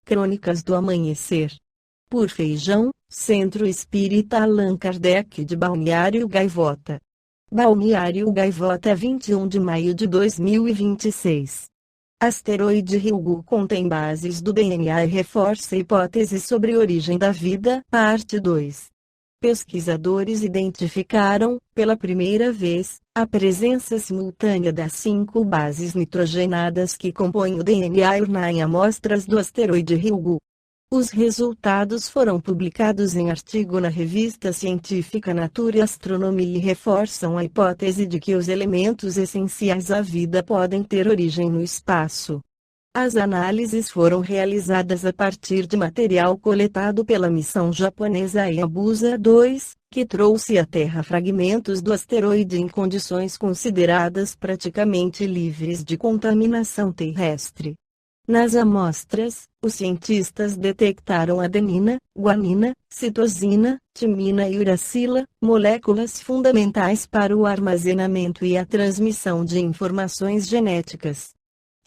Crônicas do Amanhecer. Por Feijão, Centro Espírita Allan Kardec de Balneário Gaivota. Balneário Gaivota, 21 de maio de 2026. Asteroide Ryugu contém bases do DNA e reforça hipóteses sobre origem da vida. Parte 2. Pesquisadores identificaram, pela primeira vez, a presença simultânea das 5 bases nitrogenadas que compõem o DNA em amostras do asteroide Ryugu. Os resultados foram publicados em artigo na revista científica Nature Astronomy e reforçam a hipótese de que os elementos essenciais à vida podem ter origem no espaço. As análises foram realizadas a partir de material coletado pela missão japonesa Hayabusa 2, que trouxe à Terra fragmentos do asteroide em condições consideradas praticamente livres de contaminação terrestre. Nas amostras, os cientistas detectaram adenina, guanina, citosina, timina e uracila, moléculas fundamentais para o armazenamento e a transmissão de informações genéticas.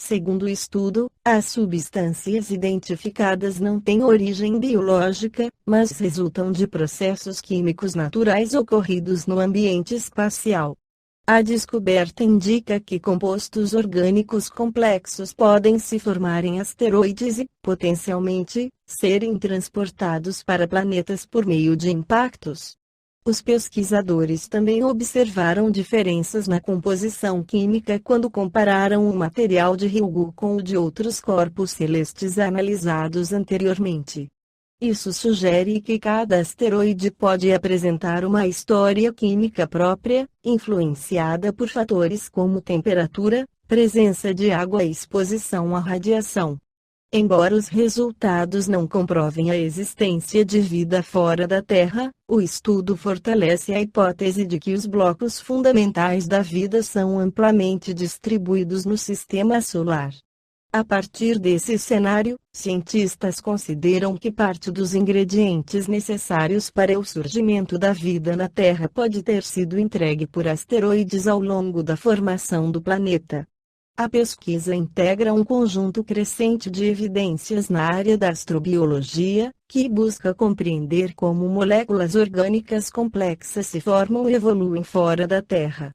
Segundo o estudo, as substâncias identificadas não têm origem biológica, mas resultam de processos químicos naturais ocorridos no ambiente espacial. A descoberta indica que compostos orgânicos complexos podem se formar em asteroides e, potencialmente, serem transportados para planetas por meio de impactos. Os pesquisadores também observaram diferenças na composição química quando compararam o material de Ryugu com o de outros corpos celestes analisados anteriormente. Isso sugere que cada asteroide pode apresentar uma história química própria, influenciada por fatores como temperatura, presença de água e exposição à radiação. Embora os resultados não comprovem a existência de vida fora da Terra, o estudo fortalece a hipótese de que os blocos fundamentais da vida são amplamente distribuídos no sistema solar. A partir desse cenário, cientistas consideram que parte dos ingredientes necessários para o surgimento da vida na Terra pode ter sido entregue por asteroides ao longo da formação do planeta. A pesquisa integra um conjunto crescente de evidências na área da astrobiologia, que busca compreender como moléculas orgânicas complexas se formam e evoluem fora da Terra.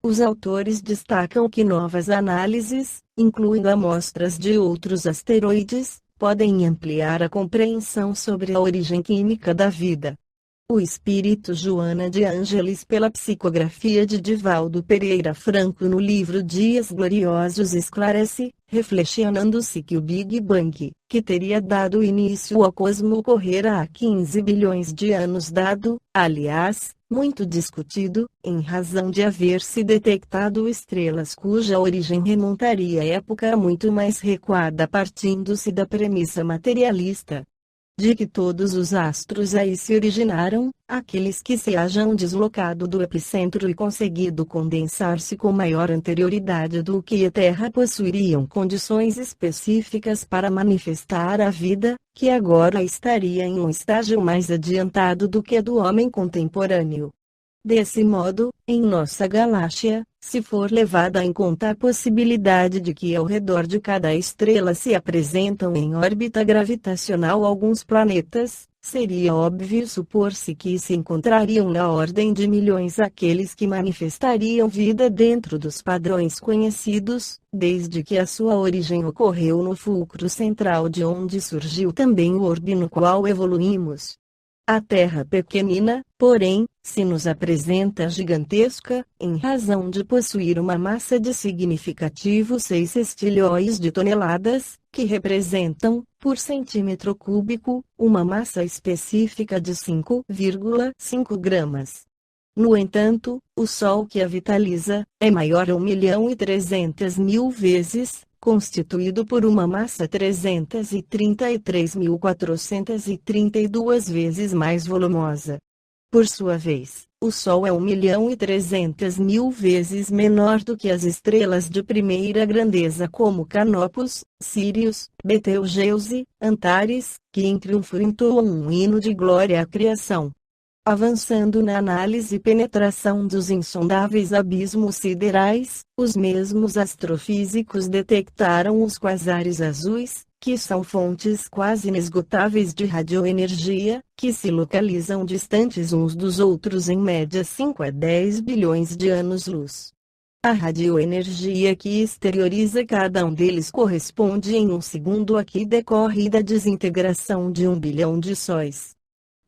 Os autores destacam que novas análises, incluindo amostras de outros asteroides, podem ampliar a compreensão sobre a origem química da vida. O espírito Joana de Ângeles, pela psicografia de Divaldo Pereira Franco no livro Dias Gloriosos, esclarece, reflexionando-se, que o Big Bang, que teria dado início ao cosmo, ocorrera há 15 bilhões de anos, dado, aliás, muito discutido, em razão de haver-se detectado estrelas cuja origem remontaria a época muito mais recuada, partindo-se da premissa materialista de que todos os astros aí se originaram, aqueles que se hajam deslocado do epicentro e conseguido condensar-se com maior anterioridade do que a Terra, possuiriam condições específicas para manifestar a vida, que agora estaria em um estágio mais adiantado do que a do homem contemporâneo. Desse modo, em nossa galáxia, se for levada em conta a possibilidade de que ao redor de cada estrela se apresentam em órbita gravitacional alguns planetas, seria óbvio supor-se que se encontrariam na ordem de milhões aqueles que manifestariam vida dentro dos padrões conhecidos, desde que a sua origem ocorreu no fulcro central de onde surgiu também o orbe no qual evoluímos. A Terra pequenina, porém, se nos apresenta gigantesca, em razão de possuir uma massa de significativos 6 sextilhões de toneladas, que representam, por centímetro cúbico, uma massa específica de 5,5 gramas. No entanto, o Sol que a vitaliza, é maior a 1.300.000 vezes, constituído por uma massa 333.432 vezes mais volumosa. Por sua vez, o Sol é 1.300.000 vezes menor do que as estrelas de primeira grandeza como Canopus, Sírius, Betelgeuse, Antares, que em triunfo entoam um hino de glória à criação. Avançando na análise e penetração dos insondáveis abismos siderais, os mesmos astrofísicos detectaram os quasares azuis, que são fontes quase inesgotáveis de radioenergia, que se localizam distantes uns dos outros em média 5 a 10 bilhões de anos-luz. A radioenergia que exterioriza cada um deles corresponde em um segundo a que decorre da desintegração de 1 bilhão de sóis.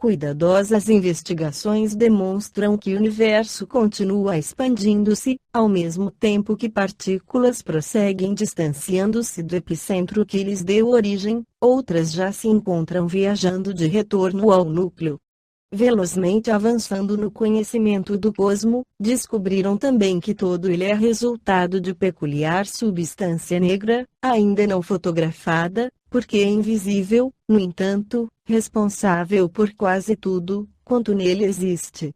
Cuidadosas investigações demonstram que o universo continua expandindo-se, ao mesmo tempo que partículas prosseguem distanciando-se do epicentro que lhes deu origem, outras já se encontram viajando de retorno ao núcleo. Velozmente avançando no conhecimento do cosmo, descobriram também que todo ele é resultado de peculiar substância negra, ainda não fotografada, porque é invisível, no entanto, responsável por quase tudo, quanto nele existe.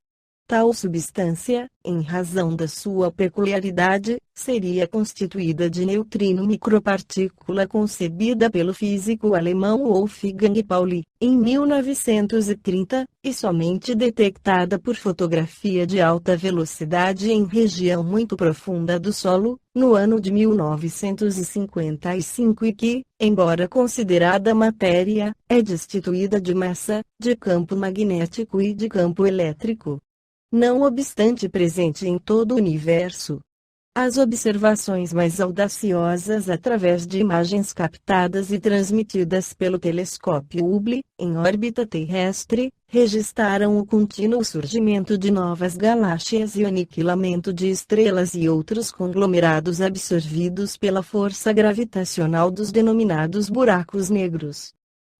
Tal substância, em razão da sua peculiaridade, seria constituída de neutrino micropartícula concebida pelo físico alemão Wolfgang Pauli, em 1930, e somente detectada por fotografia de alta velocidade em região muito profunda do solo, no ano de 1955 e que, embora considerada matéria, é destituída de massa, de campo magnético e de campo elétrico. Não obstante presente em todo o universo. As observações mais audaciosas através de imagens captadas e transmitidas pelo telescópio Hubble, em órbita terrestre, registraram o contínuo surgimento de novas galáxias e o aniquilamento de estrelas e outros conglomerados absorvidos pela força gravitacional dos denominados buracos negros.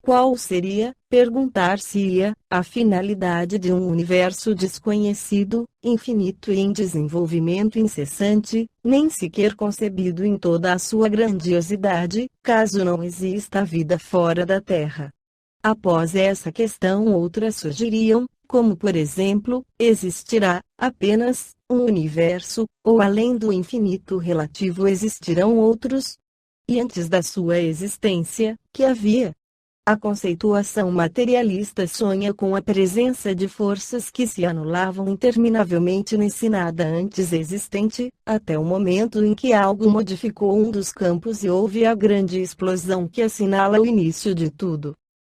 Qual seria, perguntar-se-ia, a finalidade de um universo desconhecido, infinito e em desenvolvimento incessante, nem sequer concebido em toda a sua grandiosidade, caso não exista vida fora da Terra? Após essa questão outras surgiriam, como por exemplo, existirá, apenas, um universo, ou além do infinito relativo existirão outros? E antes da sua existência, que havia? A conceituação materialista sonha com a presença de forças que se anulavam interminavelmente nesse nada antes existente, até o momento em que algo modificou um dos campos e houve a grande explosão que assinala o início de tudo.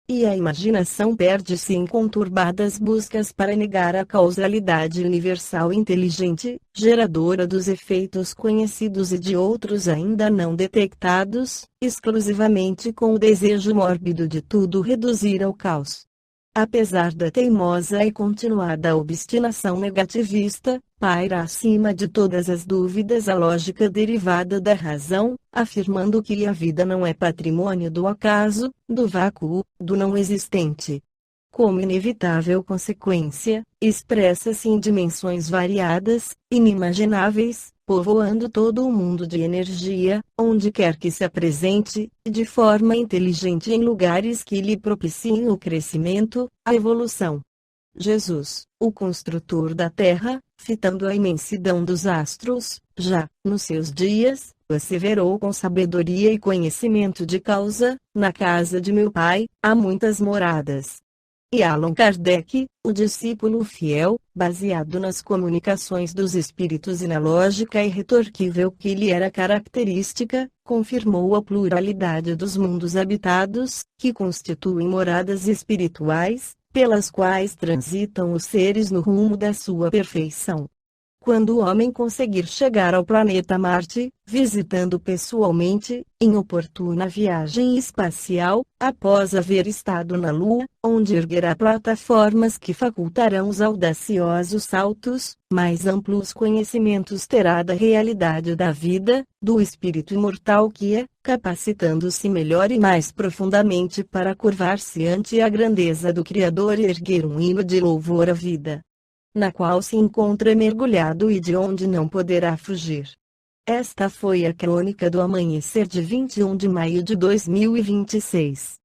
E a imaginação perde-se em conturbadas buscas para negar a causalidade universal inteligente, geradora dos efeitos conhecidos e de outros ainda não detectados, exclusivamente com o desejo mórbido de tudo reduzir ao caos. Apesar da teimosa e continuada obstinação negativista, paira acima de todas as dúvidas a lógica derivada da razão, afirmando que a vida não é patrimônio do acaso, do vácuo, do não existente. Como inevitável consequência, expressa-se em dimensões variadas, inimagináveis, povoando todo o mundo de energia, onde quer que se apresente, de forma inteligente em lugares que lhe propiciem o crescimento, a evolução. Jesus, o construtor da Terra, fitando a imensidão dos astros, já, nos seus dias, asseverou com sabedoria e conhecimento de causa: na casa de meu Pai, há muitas moradas. E Allan Kardec, o discípulo fiel, baseado nas comunicações dos espíritos e na lógica irretorquível que lhe era característica, confirmou a pluralidade dos mundos habitados, que constituem moradas espirituais, pelas quais transitam os seres no rumo da sua perfeição. Quando o homem conseguir chegar ao planeta Marte, visitando pessoalmente, em oportuna viagem espacial, após haver estado na Lua, onde erguerá plataformas que facultarão os audaciosos saltos, mais amplos conhecimentos terá da realidade da vida, do espírito imortal que é, capacitando-se melhor e mais profundamente para curvar-se ante a grandeza do Criador e erguer um hino de louvor à vida, na qual se encontra mergulhado e de onde não poderá fugir. Esta foi a crônica do amanhecer de 21 de maio de 2026.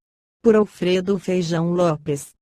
Por Alfredo Feijão Lopes.